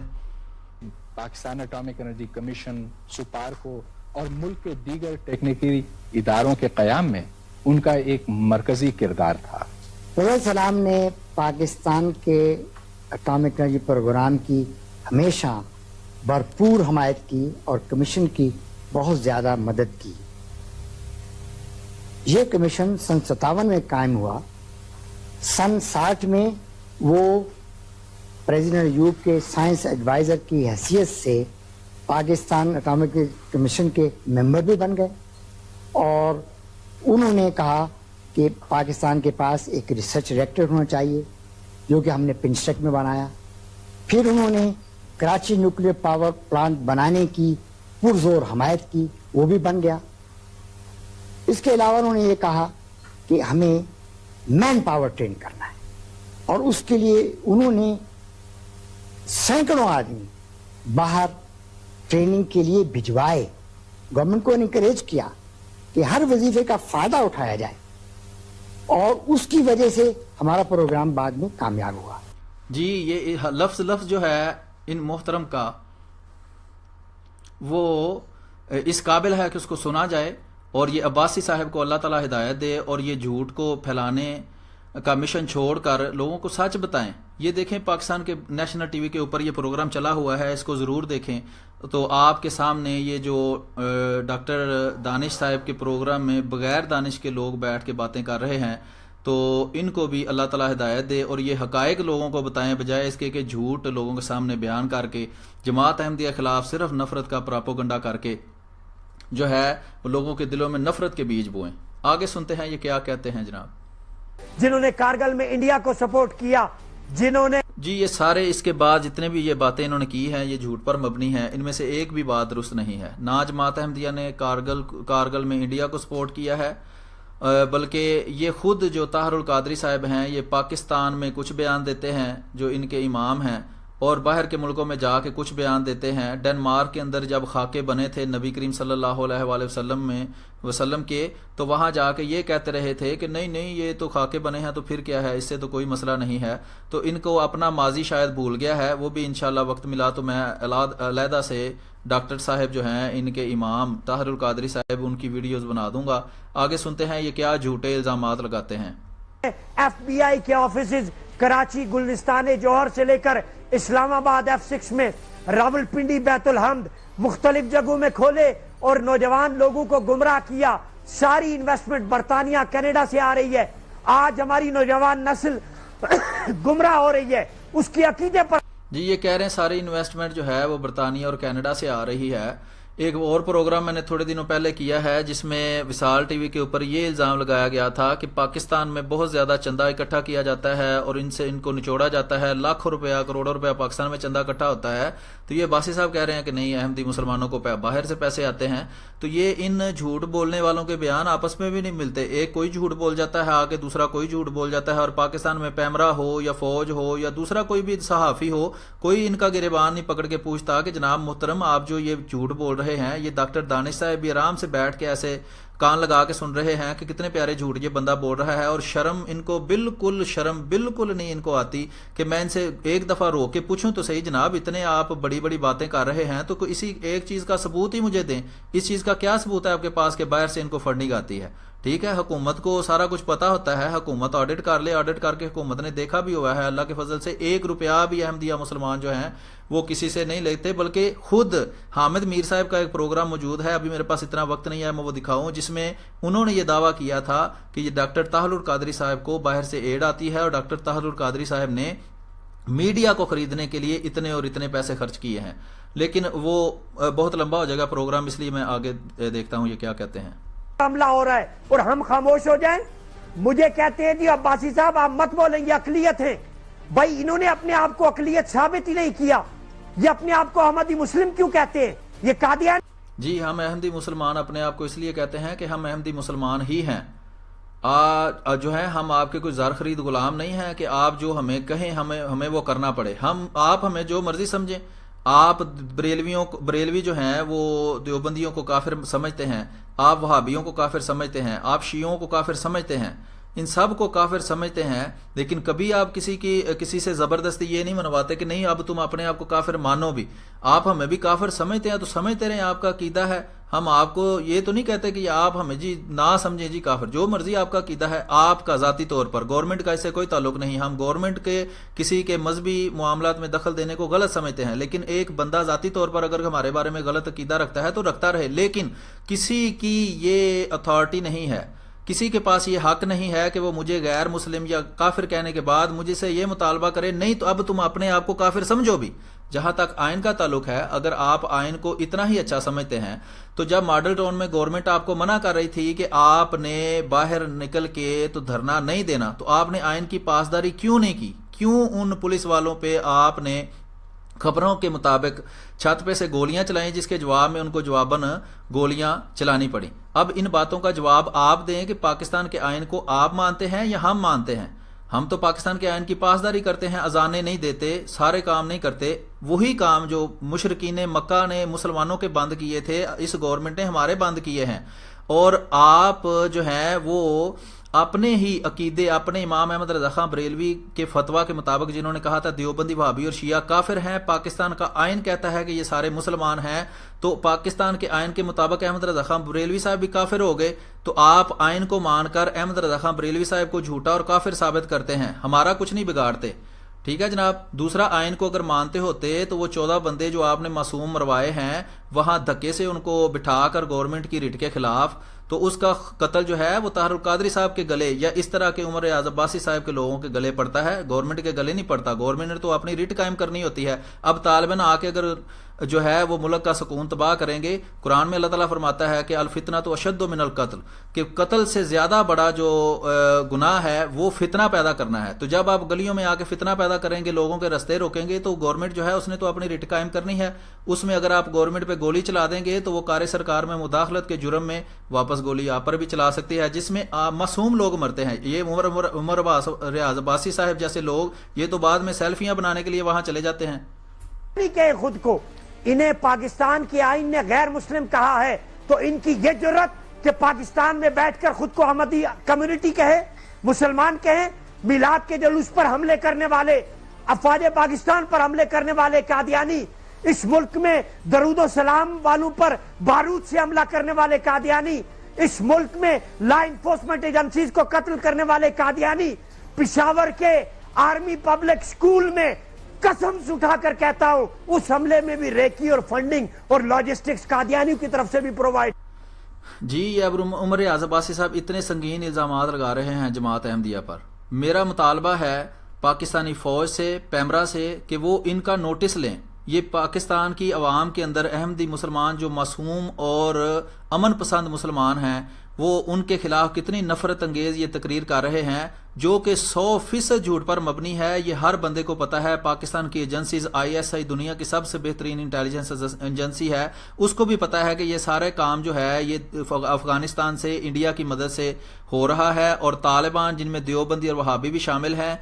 Pakistan atomic energy commission, SUPARCO اور ملک کے دیگر ٹیکنیکی اداروں کے قیام میں ان کا ایک مرکزی کردار تھا. علیہ السلام نے پاکستان کے اٹامک انرجی پروگرام کی ہمیشہ بھرپور حمایت کی اور کمیشن کی بہت زیادہ مدد کی. یہ کمیشن سن 57 میں قائم ہوا. سن 60 میں وہ پریزیڈنٹ ایوب کے سائنس ایڈوائزر کی حیثیت سے پاکستان اٹامک کمیشن کے ممبر بھی بن گئے، اور انہوں نے کہا کہ پاکستان کے پاس ایک ریسرچ ریکٹر ہونا چاہیے، جو کہ ہم نے پنسٹرک میں بنایا. پھر انہوں نے کراچی نیوکلیر پاور پلانٹ بنانے کی پرزور حمایت کی، وہ بھی بن گیا. اس کے علاوہ انہوں نے یہ کہا کہ ہمیں مین پاور ٹرین کرنا ہے، اور اس کے لیے انہوں نے سینکڑوں آدمی باہر ٹریننگ کے لیے بھجوائے. گورنمنٹ کو انکریج کیا کہ ہر وظیفے کا فائدہ اٹھایا جائے، اور اس کی وجہ سے ہمارا پروگرام بعد میں کامیاب ہوا. جی یہ لفظ جو ہے ان محترم کا وہ اس قابل ہے کہ اس کو سنا جائے، اور یہ عباسی صاحب کو اللہ تعالیٰ ہدایت دے اور یہ جھوٹ کو پھیلانے کا مشن چھوڑ کر لوگوں کو سچ بتائیں. یہ دیکھیں پاکستان کے نیشنل ٹی وی کے اوپر یہ پروگرام چلا ہوا ہے، اس کو ضرور دیکھیں. تو آپ کے سامنے یہ جو ڈاکٹر دانش صاحب کے پروگرام میں بغیر دانش کے لوگ بیٹھ کے باتیں کر رہے ہیں، تو ان کو بھی اللہ تعالیٰ ہدایت دے اور یہ حقائق لوگوں کو بتائیں، بجائے اس کے کہ جھوٹ لوگوں کے سامنے بیان کر کے جماعت احمدیہ خلاف صرف نفرت کا پراپوگنڈا کر کے جو ہے وہ لوگوں کے دلوں میں نفرت کے بیج بوئیں. آگے سنتے ہیں یہ کیا کہتے ہیں جناب. جنہوں نے کارگل میں انڈیا کو سپورٹ کیا، جنہوں نے جی یہ سارے اس کے بعد جتنے بھی یہ باتیں انہوں نے کی ہیں یہ جھوٹ پر مبنی ہیں. ان میں سے ایک بھی بات درست نہیں ہے. نہ جماعت احمدیہ نے کارگل میں انڈیا کو سپورٹ کیا ہے، بلکہ یہ خود جو طاہر القادری صاحب ہیں یہ پاکستان میں کچھ بیان دیتے ہیں جو ان کے امام ہیں، اور باہر کے ملکوں میں جا کے کچھ بیان دیتے ہیں. ڈنمارک کے اندر جب خاکے بنے تھے نبی کریم صلی اللہ علیہ وآلہ وسلم کے، تو وہاں جا کے یہ کہتے رہے تھے کہ نہیں نہیں یہ تو خاکے بنے ہیں تو پھر کیا ہے، اس سے تو کوئی مسئلہ نہیں ہے. تو ان کو اپنا ماضی شاید بھول گیا ہے. وہ بھی انشاءاللہ وقت ملا تو میں علیحدہ سے ڈاکٹر صاحب جو ہیں ان کے امام طاہر القادری صاحب ان کی ویڈیوز بنا دوں گا. آگے سنتے ہیں یہ کیا جھوٹے الزامات لگاتے ہیں. ایف بی آئی کے آفیسز کراچی، گلستان جوہر سے لے کر اسلام آباد F6 میں، راول پنڈی، بیت الحمد، مختلف جگہوں میں کھولے اور نوجوان لوگوں کو گمراہ کیا. ساری انویسٹمنٹ برطانیہ، کینیڈا سے آ رہی ہے. آج ہماری نوجوان نسل گمراہ ہو رہی ہے اس کی عقیدے پر. جی یہ کہہ رہے ہیں ساری انویسٹمنٹ جو ہے وہ برطانیہ اور کینیڈا سے آ رہی ہے. ایک اور پروگرام میں نے تھوڑے دنوں پہلے کیا ہے جس میں وصال ٹی وی کے اوپر یہ الزام لگایا گیا تھا کہ پاکستان میں بہت زیادہ چندہ اکٹھا کیا جاتا ہے اور ان کو نچوڑا جاتا ہے. لاکھوں روپیہ، کروڑوں روپیہ پاکستان میں چندہ اکٹھا ہوتا ہے. تو یہ باسی صاحب کہہ رہے ہیں کہ نہیں احمدی مسلمانوں کو باہر سے پیسے آتے ہیں. تو یہ ان جھوٹ بولنے والوں کے بیان آپس میں بھی نہیں ملتے. ایک کوئی جھوٹ بول جاتا ہے آگے دوسرا کوئی جھوٹ بول جاتا ہے. اور پاکستان میں پیمرا ہو یا فوج ہو یا دوسرا کوئی بھی صحافی ہو، کوئی ان کا گریبان نہیں پکڑ کے پوچھتا کہ جناب محترم آپ جو یہ جھوٹ بول رہے ہیں. یہ ڈاکٹر دانش صاحب بھی آرام سے بیٹھ کے ایسے کان لگا کے سن رہے ہیں کہ کتنے پیارے جھوٹ یہ بندہ بول رہا ہے. اور شرم ان کو بالکل نہیں ان کو آتی کہ میں ان سے ایک دفعہ رو کے پوچھوں تو صحیح جناب اتنے آپ بڑی بڑی باتیں کر رہے ہیں تو اسی ایک چیز کا ثبوت ہی مجھے دیں. اس چیز کا کیا ثبوت ہے آپ کے پاس کہ باہر سے ان کو فنڈنگ آتی ہے؟ ٹھیک ہے حکومت کو سارا کچھ پتا ہوتا ہے، حکومت آڈٹ کر لے. آڈٹ کر کے حکومت نے دیکھا بھی ہوا ہے اللہ کے فضل سے 1 روپیہ بھی احمدیہ مسلمان جو ہیں وہ کسی سے نہیں لیتے، بلکہ خود حامد میر صاحب کا ایک پروگرام موجود ہے، ابھی میرے پاس اتنا وقت نہیں ہے میں وہ دکھاؤں، جس میں انہوں نے یہ دعویٰ کیا تھا کہ یہ ڈاکٹر طاہر القادری صاحب کو باہر سے ایڈ آتی ہے اور ڈاکٹر طاہر القادری صاحب نے میڈیا کو خریدنے کے لیے اتنے اور اتنے پیسے خرچ کیے ہیں. لیکن وہ بہت لمبا ہو جائے گا پروگرام، اس لیے میں آگے دیکھتا ہوں یہ کیا کہتے ہیں. حملہ ہو رہا ہے اور ہم خاموش ہو جائیں. مجھے کہتے ہیں جی عباسی صاحب آپ مت بولیں یہ اقلیت ہیں. بھائی انہوں نے اپنے آپ کو اقلیت ثابت ہی نہیں کیا. یہ اپنے آپ کو احمدی مسلم کیوں کہتے ہیں؟ یہ قادیان. جی ہم احمدی مسلمان اپنے آپ کو اس لیے کہتے ہیں کہ ہم احمدی مسلمان ہی ہیں. جو ہے ہم آپ کے کوئی زر خرید غلام نہیں ہیں کہ آپ جو ہمیں کہیں ہمیں وہ کرنا پڑے. آپ ہمیں جو مرضی سمجھیں. آپ بریلوی جو ہیں وہ دیوبندیوں کو کافر سمجھتے ہیں، آپ وہابیوں کو کافر سمجھتے ہیں، آپ شیعوں کو کافر سمجھتے ہیں، ان سب کو کافر سمجھتے ہیں. لیکن کبھی آپ کسی سے زبردستی یہ نہیں منواتے کہ نہیں اب تم اپنے آپ کو کافر مانو بھی. آپ ہمیں بھی کافر سمجھتے ہیں تو سمجھتے رہیں، آپ کا عقیدہ ہے. ہم آپ کو یہ تو نہیں کہتے کہ آپ ہمیں جی نہ سمجھیں جی کافر. جو مرضی آپ کا عقیدہ ہے آپ کا ذاتی طور پر، گورنمنٹ کا اس سے کوئی تعلق نہیں. ہم گورنمنٹ کے کسی کے مذہبی معاملات میں دخل دینے کو غلط سمجھتے ہیں، لیکن ایک بندہ ذاتی طور پر اگر ہمارے بارے میں غلط عقیدہ رکھتا ہے تو رکھتا رہے. لیکن کسی کی یہ اتھارٹی نہیں ہے، کسی کے پاس یہ حق نہیں ہے کہ وہ مجھے غیر مسلم یا کافر کہنے کے بعد مجھے سے یہ مطالبہ کرے نہیں تو اب تم اپنے آپ کو کافر سمجھو بھی. جہاں تک آئین کا تعلق ہے، اگر آپ آئین کو اتنا ہی اچھا سمجھتے ہیں تو جب ماڈل ٹاؤن میں گورنمنٹ آپ کو منع کر رہی تھی کہ آپ نے باہر نکل کے تو دھرنا نہیں دینا، تو آپ نے آئین کی پاسداری کیوں نہیں کی؟ کیوں ان پولیس والوں پہ آپ نے خبروں کے مطابق چھت پہ سے گولیاں چلائیں جس کے جواب میں ان کو جواباً گولیاں چلانی پڑیں؟ اب ان باتوں کا جواب آپ دیں کہ پاکستان کے آئین کو آپ مانتے ہیں یا ہم مانتے ہیں. ہم تو پاکستان کے آئین کی پاسداری کرتے ہیں، اذانیں نہیں دیتے، سارے کام نہیں کرتے. وہی کام جو مشرکین مکہ نے مسلمانوں کے بند کیے تھے اس گورنمنٹ نے ہمارے بند کیے ہیں. اور آپ جو ہیں وہ اپنے ہی عقیدے، اپنے امام احمد رضا خان بریلوی کے فتویٰ کے مطابق جنہوں نے کہا تھا دیوبندی وہابی اور شیعہ کافر ہیں، پاکستان کا آئین کہتا ہے کہ یہ سارے مسلمان ہیں، تو پاکستان کے آئین کے مطابق احمد رضا خان بریلوی صاحب بھی کافر ہو گئے. تو آپ آئین کو مان کر احمد رضا خان بریلوی صاحب کو جھوٹا اور کافر ثابت کرتے ہیں، ہمارا کچھ نہیں بگاڑتے. ٹھیک ہے جناب. دوسرا آئین کو اگر مانتے ہوتے تو وہ 14 بندے جو آپ نے معصوم مروائے ہیں وہاں دھکے سے ان کو بٹھا کر گورنمنٹ کی ریٹ کے خلاف، تو اس کا قتل جو ہے وہ طاہر القادری صاحب کے گلے یا اس طرح کے عمر اعظم عباسی صاحب کے لوگوں کے گلے پڑتا ہے، گورنمنٹ کے گلے نہیں پڑتا. گورنمنٹ نے تو اپنی ریٹ قائم کرنی ہوتی ہے. اب طالبان آ کے اگر جو ہے وہ ملک کا سکون تباہ کریں گے، قرآن میں اللہ تعالیٰ فرماتا ہے کہ الفتنہ تو اشد من القتل، کہ قتل سے زیادہ بڑا جو گناہ ہے وہ فتنہ پیدا کرنا ہے. تو جب آپ گلیوں میں آ کے فتنہ پیدا کریں گے، لوگوں کے رستے روکیں گے، تو گورنمنٹ جو ہے اس نے تو اپنی ریٹ قائم کرنی ہے. اس میں اگر آپ گورنمنٹ پہ گولی چلا دیں گے تو وہ کار سرکار میں مداخلت کے جرم میں واپس گولی آپ پر بھی چلا سکتی ہے، جس میں معصوم لوگ مرتے ہیں۔ یہ عمر ریاض عباسی صاحب جیسے لوگ یہ تو بعد میں سیلفیاں بنانے کے لیے وہاں چلے جاتے ہیں۔ کہ خود کو انہیں پاکستان کے آئین نے غیر مسلم کہا ہے تو ان کی یہ جرت کہ پاکستان میں بیٹھ کر خود کو احمدی کمیونٹی کہے، مسلمان کہیں، میلاد کے جلوس پر حملے کرنے والے، افواج پاکستان پر حملے کرنے والے قادیانی، اس ملک میں درود و سلام والوں پر بارود سے حملہ کرنے والے قادیانی، اس ملک میں لا انفورسمنٹ ایجنسیز کو قتل کرنے والے قادیانی، پشاور کے آرمی پبلک سکول میں قسم سے اٹھا کر کہتا ہوں اس حملے میں بھی ریکی اور فنڈنگ اور لاجسٹکس قادیانیوں کی طرف سے بھی پرووائڈ۔ جی یہ اب عمر ریاض عباسی صاحب اتنے سنگین الزامات لگا رہے ہیں جماعت احمدیہ پر۔ میرا مطالبہ ہے پاکستانی فوج سے، پیمرا سے، کہ وہ ان کا نوٹس لیں۔ یہ پاکستان کی عوام کے اندر احمدی مسلمان جو معصوم اور امن پسند مسلمان ہیں وہ ان کے خلاف کتنی نفرت انگیز یہ تقریر کر رہے ہیں جو کہ 100% جھوٹ پر مبنی ہے۔ یہ ہر بندے کو پتا ہے۔ پاکستان کی ایجنسیز ISI دنیا کی سب سے بہترین انٹیلیجنس ایجنسی ہے، اس کو بھی پتا ہے کہ یہ سارے کام جو ہے یہ افغانستان سے انڈیا کی مدد سے ہو رہا ہے، اور طالبان جن میں دیوبندی اور وہابی بھی شامل ہیں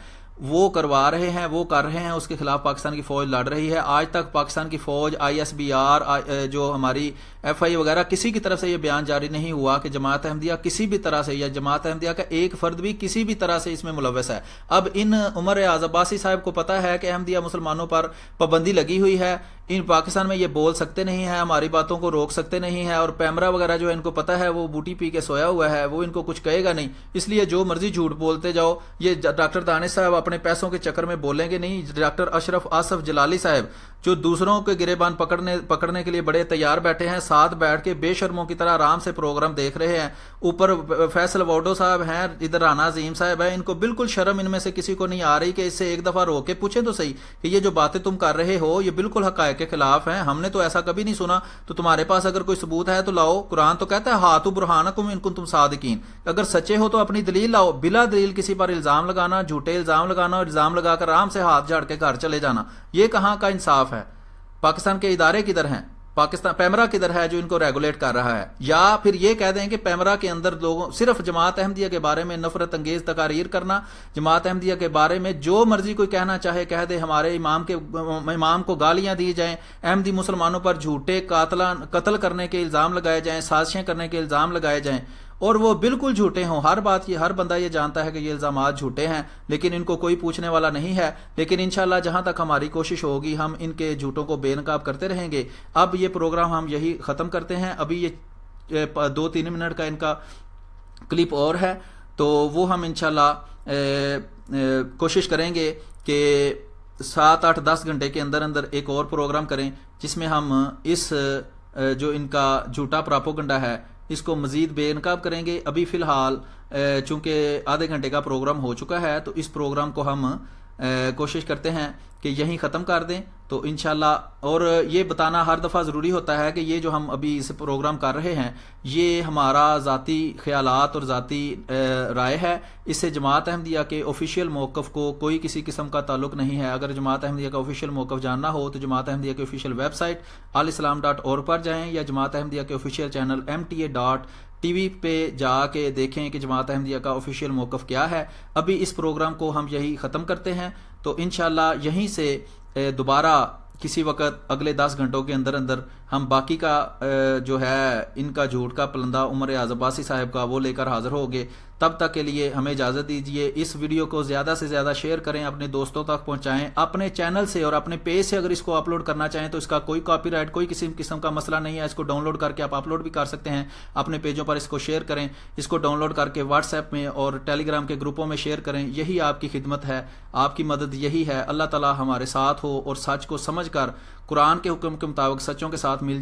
وہ کروا رہے ہیں، وہ کر رہے ہیں، اس کے خلاف پاکستان کی فوج لڑ رہی ہے۔ آج تک پاکستان کی فوج ISBR جو ہماری FI وغیرہ کسی کی طرف سے یہ بیان جاری نہیں ہوا کہ جماعت احمدیہ کسی بھی طرح سے یا جماعت احمدیہ کا ایک فرد بھی کسی بھی طرح سے اس میں ملوث ہے۔ اب ان عمر ریاض عباسی صاحب کو پتا ہے کہ احمدیہ مسلمانوں پر پابندی لگی ہوئی ہے، ان پاکستان میں یہ بول سکتے نہیں ہیں، ہماری باتوں کو روک سکتے نہیں ہیں، اور پیمرا وغیرہ جو ان کو پتا ہے وہ بوٹی پی کے سویا ہوا ہے، وہ ان کو کچھ کہے گا نہیں، اس لیے جو مرضی جھوٹ بولتے جاؤ۔ یہ ڈاکٹر دانش صاحب اپنے پیسوں کے چکر میں بولیں گے نہیں۔ ڈاکٹر اشرف آصف جلالی صاحب جو دوسروں کے گریبان پکڑنے کے لیے بڑے تیار بیٹھے ہیں، ساتھ بیٹھ کے بے شرموں کی طرح آرام سے پروگرام دیکھ رہے ہیں۔ اوپر فیصل ووڈو صاحب ہیں، ادھر رانا عظیم صاحب ہیں، ان کو بالکل شرم ان میں سے کسی کو نہیں آ رہی کہ اس سے ایک دفعہ رو کے پوچھیں تو صحیح کہ یہ جو باتیں تم کر رہے ہو یہ بالکل حقائق کے خلاف ہیں، ہم نے تو ایسا کبھی نہیں سنا، تو تمہارے پاس اگر کوئی ثبوت ہے تو لاؤ۔ قرآن تو کہتا ہے ہاتھو برہانکم ان کنتم صادقین، اگر سچے ہو تو اپنی دلیل لاؤ۔ بلا دلیل کسی پر الزام لگانا، جھوٹے الزام لگانا، اور الزام لگا کر آرام سے ہاتھ جھاڑ کے گھر چلے جانا، یہ کہاں کا انصاف ہے؟ پاکستان کے ادارے کدھر ہیں؟ پاکستان پیمرا کدھر ہے جو ان کو ریگولیٹ کر رہا ہے؟ یا پھر یہ کہہ دیں کہ پیمرا کے اندر لوگوں صرف جماعت احمدیہ کے بارے میں نفرت انگیز تقاریر کرنا، جماعت احمدیہ کے بارے میں جو مرضی کوئی کہنا چاہے کہہ دے، ہمارے امام کو گالیاں دی جائیں، احمدی مسلمانوں پر جھوٹے قتل کرنے کے الزام لگائے جائیں، سازشیں کرنے کے الزام لگائے جائیں، اور وہ بالکل جھوٹے ہوں۔ ہر بندہ یہ جانتا ہے کہ یہ الزامات جھوٹے ہیں، لیکن ان کو کوئی پوچھنے والا نہیں ہے۔ لیکن انشاءاللہ جہاں تک ہماری کوشش ہوگی ہم ان کے جھوٹوں کو بے نقاب کرتے رہیں گے۔ اب یہ پروگرام ہم یہی ختم کرتے ہیں، ابھی یہ 2-3 منٹ کا ان کا کلپ اور ہے، تو وہ ہم انشاءاللہ کوشش کریں گے کہ 7-8-10 گھنٹے کے اندر اندر ایک اور پروگرام کریں جس میں ہم اس جو ان کا جھوٹا پراپوگنڈا ہے اس کو مزید بے نقاب کریں گے۔ ابھی فی الحال چونکہ آدھے گھنٹے کا پروگرام ہو چکا ہے تو اس پروگرام کو ہم کوشش کرتے ہیں کہ یہیں ختم کر دیں تو انشاءاللہ۔ اور یہ بتانا ہر دفعہ ضروری ہوتا ہے کہ یہ جو ہم ابھی اس پروگرام کر رہے ہیں یہ ہمارا ذاتی خیالات اور ذاتی رائے ہے، اس سے جماعت احمدیہ کے آفیشیل موقف کو کوئی کسی قسم کا تعلق نہیں ہے۔ اگر جماعت احمدیہ کا آفیشیل موقف جاننا ہو تو جماعت احمدیہ کے آفیشیل ویب سائٹ alislam.org پر جائیں، یا جماعت احمدیہ کے آفیشیل چینل MTA.TV پہ جا کے دیکھیں کہ جماعت احمدیہ کا آفیشیل موقف کیا ہے۔ ابھی اس پروگرام کو ہم یہی ختم کرتے ہیں، تو انشاءاللہ یہیں سے دوبارہ کسی وقت اگلے 10 گھنٹوں کے اندر اندر ہم باقی کا جو ہے ان کا جھوٹ کا پلندہ عمر ریاض عباسی صاحب کا وہ لے کر حاضر ہو گے۔ تب تک کے لیے ہمیں اجازت دیجیے۔ اس ویڈیو کو زیادہ سے زیادہ شیئر کریں، اپنے دوستوں تک پہنچائیں، اپنے چینل سے اور اپنے پیج سے اگر اس کو اپلوڈ کرنا چاہیں تو اس کا کوئی کاپی رائٹ کوئی کسی قسم کا مسئلہ نہیں ہے، اس کو ڈاؤن لوڈ کر کے آپ اپلوڈ بھی کر سکتے ہیں اپنے پیجوں پر۔ اس کو شیئر کریں، اس کو ڈاؤن لوڈ کر کے واٹس ایپ میں اور ٹیلی گرام کے گروپوں میں شیئر کریں، یہی آپ کی خدمت ہے، آپ کی مدد یہی ہے۔ اللہ تعالی ہمارے ساتھ ہو اور سچ کو سمجھ کر قرآن کے حکم کے مطابق سچوں کے ساتھ مل